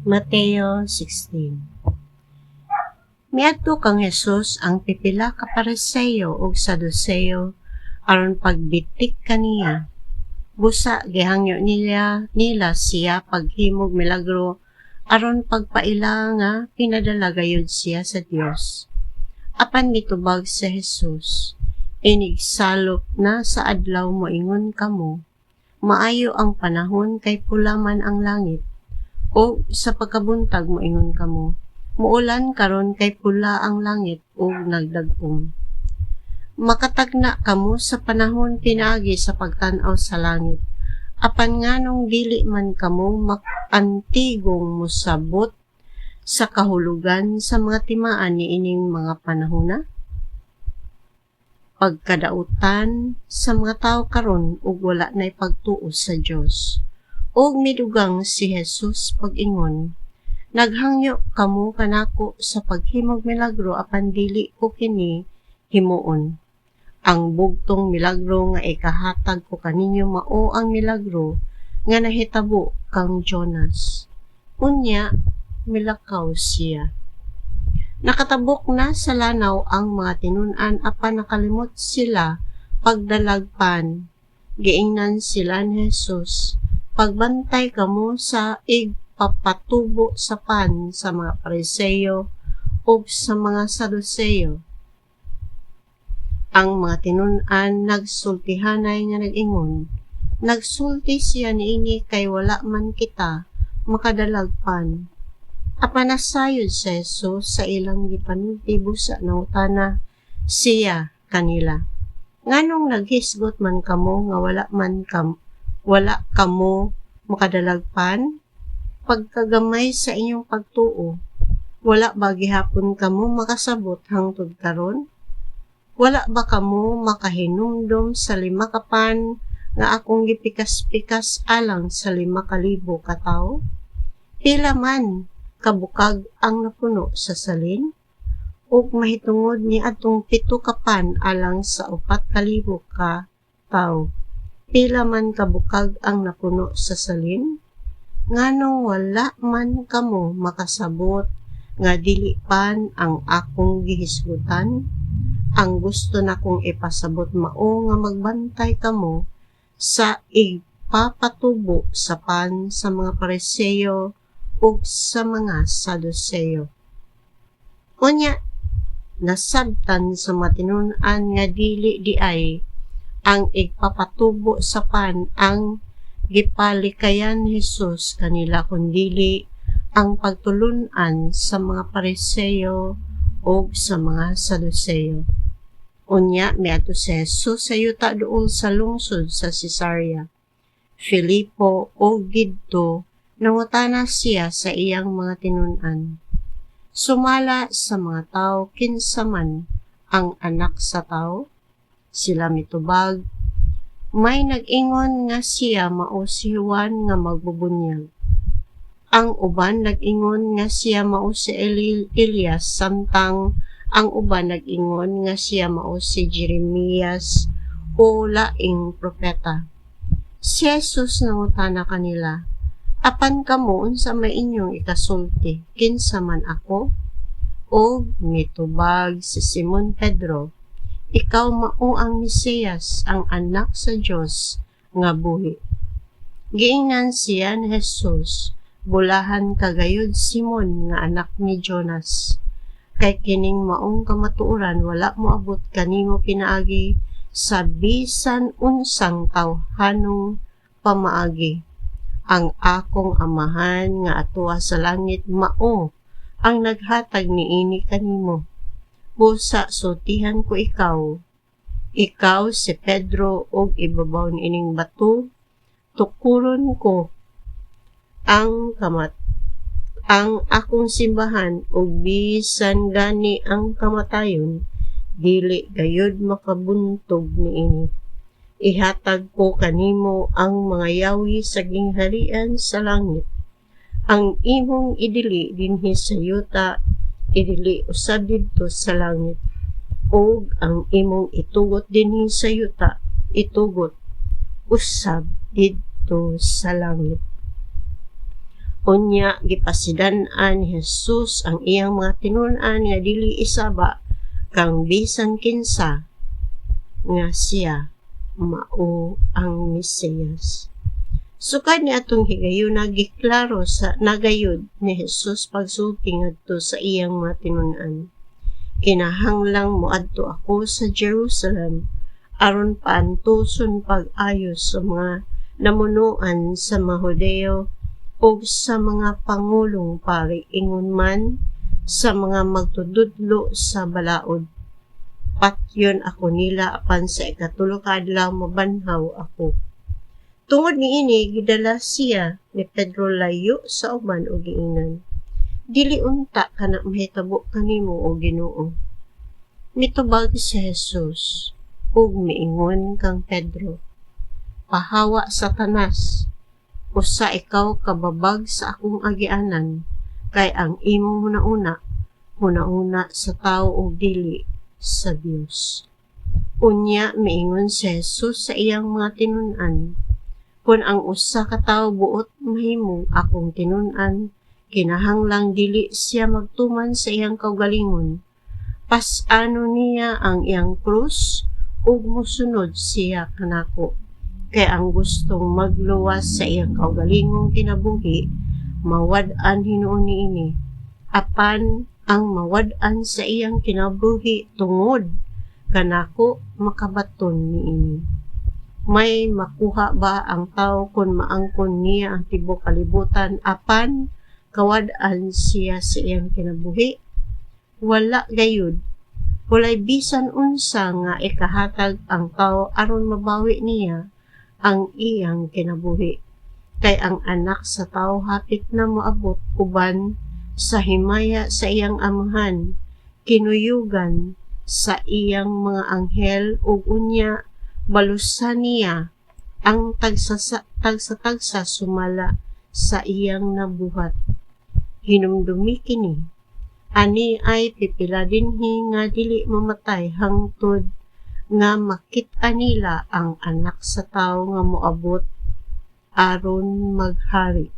Mateo 16. Miadto kang Jesus ang pipila ka Pariseo ug Saduceo aron pagbitik kaniya. Busa gihangyo nila siya paghimog milagro aron pagpaila nga pinadala gayud siya sa Dios. Apan mitubag si Jesus, inigsalop na sa adlaw moingon kamo, maayo ang panahon kay pulaman ang langit. O sa pagkabuntag moingon kamo, muulan karon kay pula ang langit ug nagdag-om. Makatagna kamo sa panahon pinaagi sa pagtan-aw sa langit. Apan nganong dili man kamo makantigong mosabot sa kahulugan sa mga timaan niining mga panahona? Pagkadautan sa mga tao karon ug wala nay pagtuo sa Dios. Og midugang si Jesus pag-ingon, naghangyo kamo kanako sa paghimog milagro apan dili ko kini himuon. Ang bugtong milagro nga ikahatag ko kaninyo mao ang milagro nga nahitabo kang Jonas. Unya, milakaw siya. Nakatabok na sa lanaw ang mga tinun-an apan nakalimot sila pagdalagpan. Giingnan sila ni Jesus, pagbantay kamo sa igpapatubo sa pan sa mga Pariseo o sa mga Saduceo. Ang mga tinun-an nagsultihanay nga nag-ingon, nagsulti siya niini kay wala man kita makadalagpan. Apan nasayod si Jesus sa ilang gipanulti busa nangutana siya kanila, nganong naghisgot man kamo nga wala kamo makadalagpan? Pagkagamay sa inyong pagtuo, wala ba gihapon kamo makasabot hangtod karon? Wala ba kamo makahinumdom sa 5 ka pan nga akong gipikas-pikas alang sa 5,000 ka tawo? Pila man kabukag ang napuno sa salin? Ug mahitungod ni atong 7 ka pan alang sa 4,000 ka tawo? Pila man kabukag ang napuno sa salin? Nganong wala man kamo makasabot nga dili pan ang akong gihisgutan? Ang gusto na kong ipasabot mao nga magbantay kamo sa igpapatubo sa pan sa mga Pariseo ug sa mga Saduceo. Unya, nasabtan sa matinun-an nga dili diay ang igpapatubo sa pan ang gipalikayan Jesus kanila kundili ang pagtulun-an sa mga Pariseo ug sa mga Saduceo. Unya, miadto si Jesus sa yuta duol sa lungsod sa Cesarea Filipo o gidto nangutana siya sa iyang mga tinun-an. Sumala sa mga tao kinsa man ang anak sa tao? Sila mitubag, may nag-ingon nga siya mao si Juan nga magbubunyag. Ang uban nag-ingon nga siya mao si Elias samtang ang uban nag-ingon nga siya mao si Jeremias o laing propeta. Si Jesus nangutana kanila, apan kamo unsa may inyong ikasulti, kinsa man ako? O mitubag si Simon Pedro, ikaw mao ang Mesiyas, ang anak sa Dios nga buhi. Giingnan siya ni Jesus, bulahan kagayod Simon nga anak ni Jonas. Kay kining maong kamatuoran wala moabot kanimo pinaagi sa bisan unsang tawhanong pamaagi. Ang akong amahan nga atuwa sa langit mao ang naghatag niini kanimo. Busa sultihan ko ikaw si Pedro og ibabaw niining bato, tukuron ko ang akong simbahan ug bisan gani ang kamatayon dili gayud makabuntog niini. Ihatag ko kanimo ang mga yawi sa gingharian sa langit. Ang imong idili dinhi sa yuta idili usab didto sa langit, ug ang imong itugot dinhi sa yuta itugot usab didto sa langit. Unya gipasidan-an ni Jesus ang iyang mga tinun-an nga dili isaba kang bisan kinsa nga siya mao ang Mesiyas. Sukad ni atong higayuna giklaro sa nagayud ni Jesus pagsulti ngadto sa iyang mga tinun-an. Kinahanglang moadto ako sa Jerusalem aron paantuson pag-ayos sa mga namunuan sa mga Hudeo o sa mga pangulong pari ingon man sa mga magtududlo sa balaod. Patyon ako nila apan sa ikatulo ka adlaw mabanhaw ako. Tungod niini gidala siya ni Pedro layo sa uban o giingan. Dili unta kana mahitabo kanimo o Ginoo. Mitubag si Jesus ug miingon kang Pedro, pahawa Satanas, usa ikaw kababag sa akong agianan, kay ang imong huna-una sa tao o dili sa Dios. Unya miingon si Jesus sa iyang mga tinun-an, kung ang usa ka tawo buot mahimong akong tinun-an, kinahanglang dili siya magtuman sa iyang kaugalingon. Pas-ano niya ang iyang krus ug mosunod siya kanako. Kay ang gustong magluwas sa iyang kaugalingong kinabuhi, mawad-an hinuon niini. Apan ang mawad-an sa iyang kinabuhi tungod kanako makabaton niini. May makuha ba ang tao kung maangkon niya ang tibuok kalibutan apan kawad-an siya sa iyang kinabuhi? Wala gayud. Walay bisan unsa nga ikahatag ang tao aron mabawi niya ang iyang kinabuhi. Kay ang anak sa tao hapit na moabot uban sa himaya sa iyang amahan, kinuyugan sa iyang mga anghel ug unya balusan niya ang tagsa sumala sa iyang nabuhat. Hinumdumi kini. Ani ay pipila dinhi nga dili mamatay hangtod nga makit-a nila ang anak sa tao nga moabot aron maghari.